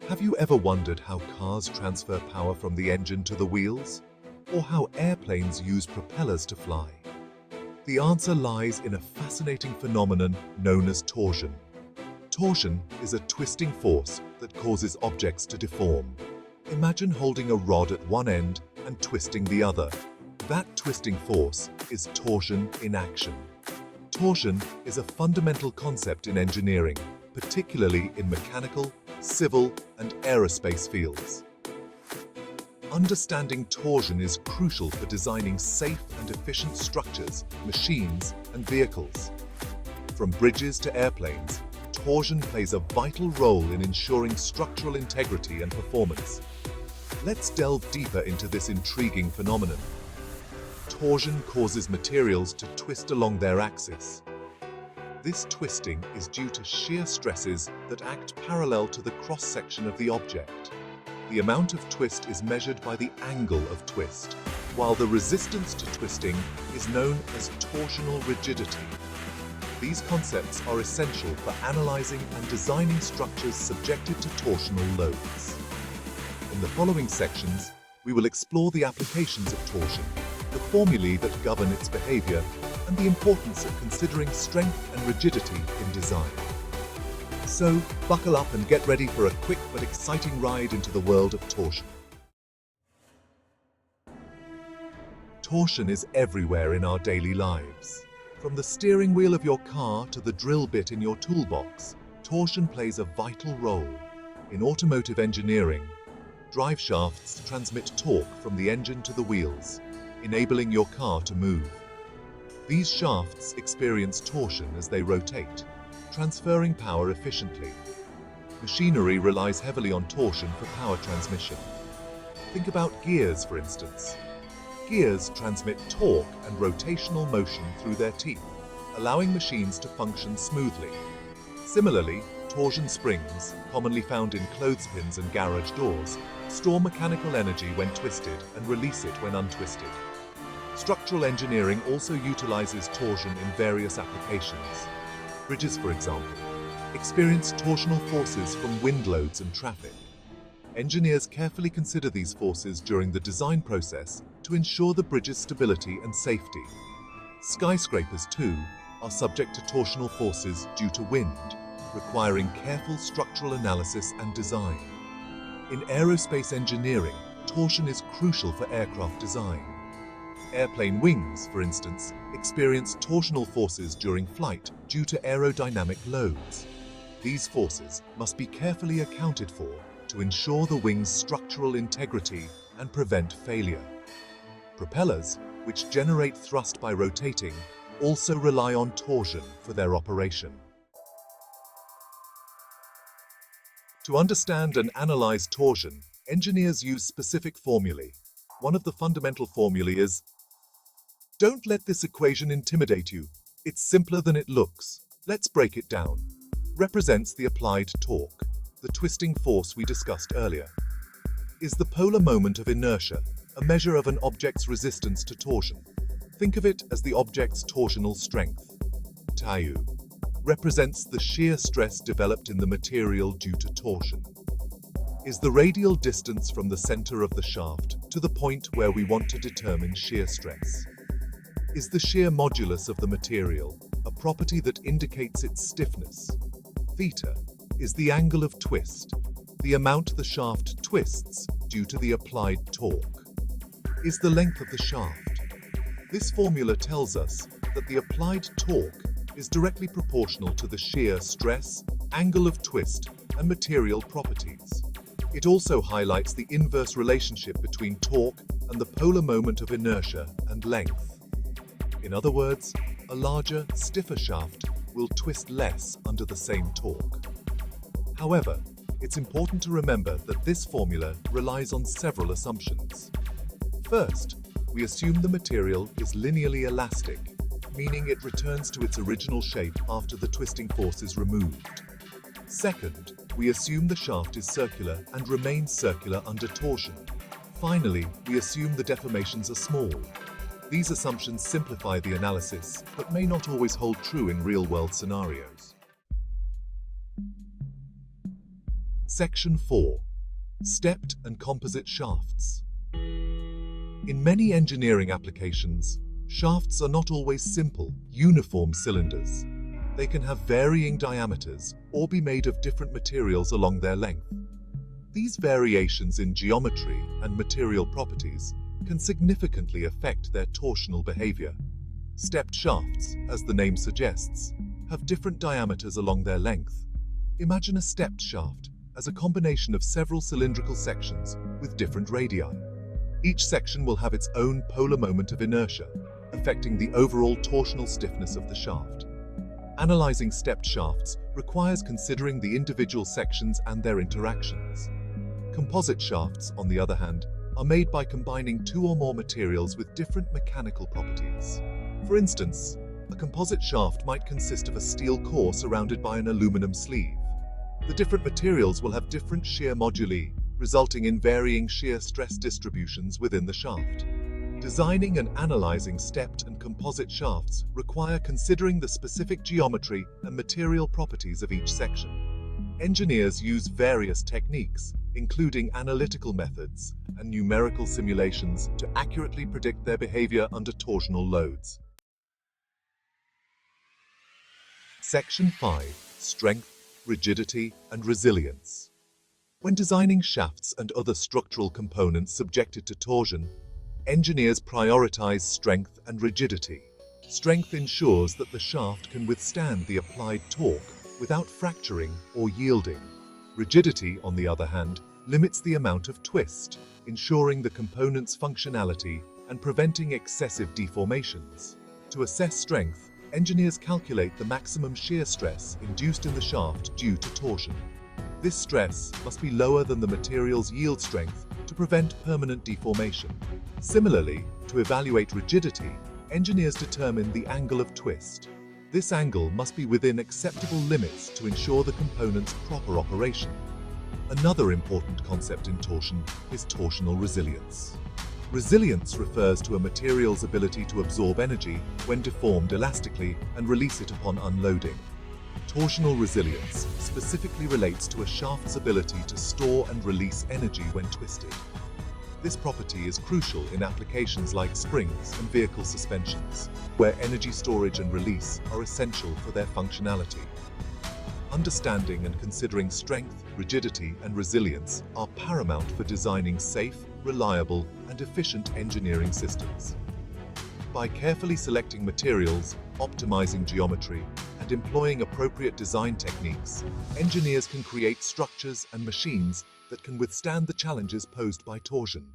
Have you ever wondered how cars transfer power from the engine to the wheels? Or how airplanes use propellers to fly? The answer lies in a fascinating phenomenon known as torsion. Torsion is a twisting force that causes objects to deform. Imagine holding a rod at one end and twisting the other. That twisting force is torsion in action. Torsion is a fundamental concept in engineering, particularly in mechanical, civil, and aerospace fields. Understanding torsion is crucial for designing safe and efficient structures, machines, and vehicles. From bridges to airplanes, torsion plays a vital role in ensuring structural integrity and performance. Let's delve deeper into this intriguing phenomenon. Torsion causes materials to twist along their axis. This twisting is due to shear stresses that act parallel to the cross-section of the object. The amount of twist is measured by the angle of twist, while the resistance to twisting is known as torsional rigidity. These concepts are essential for analyzing and designing structures subjected to torsional loads. In the following sections, we will explore the applications of torsion, the formulae that govern its behavior, and the importance of considering strength and rigidity in design. So, buckle up and get ready for a quick but exciting ride into the world of torsion. Torsion is everywhere in our daily lives. From the steering wheel of your car to the drill bit in your toolbox, torsion plays a vital role. In automotive engineering, drive shafts transmit torque from the engine to the wheels, enabling your car to move. These shafts experience torsion as they rotate, transferring power efficiently. Machinery relies heavily on torsion for power transmission. Think about gears, for instance. Gears transmit torque and rotational motion through their teeth, allowing machines to function smoothly. Similarly, torsion springs, commonly found in clothespins and garage doors, store mechanical energy when twisted and release it when untwisted. Structural engineering also utilizes torsion in various applications. Bridges, for example, experience torsional forces from wind loads and traffic. Engineers carefully consider these forces during the design process to ensure the bridge's stability and safety. Skyscrapers, too, are subject to torsional forces due to wind, requiring careful structural analysis and design. In aerospace engineering, torsion is crucial for aircraft design. Airplane wings, for instance, experience torsional forces during flight due to aerodynamic loads. These forces must be carefully accounted for to ensure the wing's structural integrity and prevent failure. Propellers, which generate thrust by rotating, also rely on torsion for their operation. To understand and analyze torsion, engineers use specific formulae. One of the fundamental formulae is, "Don't let this equation intimidate you. It's simpler than it looks. Let's break it down." Represents the applied torque, the twisting force we discussed earlier. Is the polar moment of inertia, a measure of an object's resistance to torsion. Think of it as the object's torsional strength. Tau represents the shear stress developed in the material due to torsion. Is the radial distance from the center of the shaft to the point where we want to determine shear stress. Is the shear modulus of the material a property that indicates its stiffness? Theta is the angle of twist, the amount the shaft twists due to the applied torque. Is the length of the shaft. This formula tells us that the applied torque is directly proportional to the shear stress, angle of twist, and material properties. It also highlights the inverse relationship between torque and the polar moment of inertia and length. In other words, a larger, stiffer shaft will twist less under the same torque. However, it's important to remember that this formula relies on several assumptions. First, we assume the material is linearly elastic, meaning it returns to its original shape after the twisting force is removed. Second, we assume the shaft is circular and remains circular under torsion. Finally, we assume the deformations are small. These assumptions simplify the analysis, but may not always hold true in real-world scenarios. Section 4. Stepped and composite shafts. In many engineering applications, shafts are not always simple, uniform cylinders. They can have varying diameters or be made of different materials along their length. These variations in geometry and material properties can significantly affect their torsional behavior. Stepped shafts, as the name suggests, have different diameters along their length. Imagine a stepped shaft as a combination of several cylindrical sections with different radii. Each section will have its own polar moment of inertia, affecting the overall torsional stiffness of the shaft. Analyzing stepped shafts requires considering the individual sections and their interactions. Composite shafts, on the other hand, are made by combining two or more materials with different mechanical properties. For instance, a composite shaft might consist of a steel core surrounded by an aluminum sleeve. The different materials will have different shear moduli, resulting in varying shear stress distributions within the shaft. Designing and analyzing stepped and composite shafts require considering the specific geometry and material properties of each section. Engineers use various techniques, including analytical methods and numerical simulations, to accurately predict their behavior under torsional loads. Section 5. Strength, rigidity, and resilience. When designing shafts and other structural components subjected to torsion, engineers prioritize strength and rigidity. Strength ensures that the shaft can withstand the applied torque without fracturing or yielding. Rigidity, on the other hand, limits the amount of twist, ensuring the component's functionality and preventing excessive deformations. To assess strength, engineers calculate the maximum shear stress induced in the shaft due to torsion. This stress must be lower than the material's yield strength to prevent permanent deformation. Similarly, to evaluate rigidity, engineers determine the angle of twist. This angle must be within acceptable limits to ensure the component's proper operation. Another important concept in torsion is torsional resilience. Resilience refers to a material's ability to absorb energy when deformed elastically and release it upon unloading. Torsional resilience specifically relates to a shaft's ability to store and release energy when twisted. This property is crucial in applications like springs and vehicle suspensions, where energy storage and release are essential for their functionality. Understanding and considering strength, rigidity, and resilience are paramount for designing safe, reliable, and efficient engineering systems. By carefully selecting materials, optimizing geometry, and employing appropriate design techniques, engineers can create structures and machines that can withstand the challenges posed by torsion.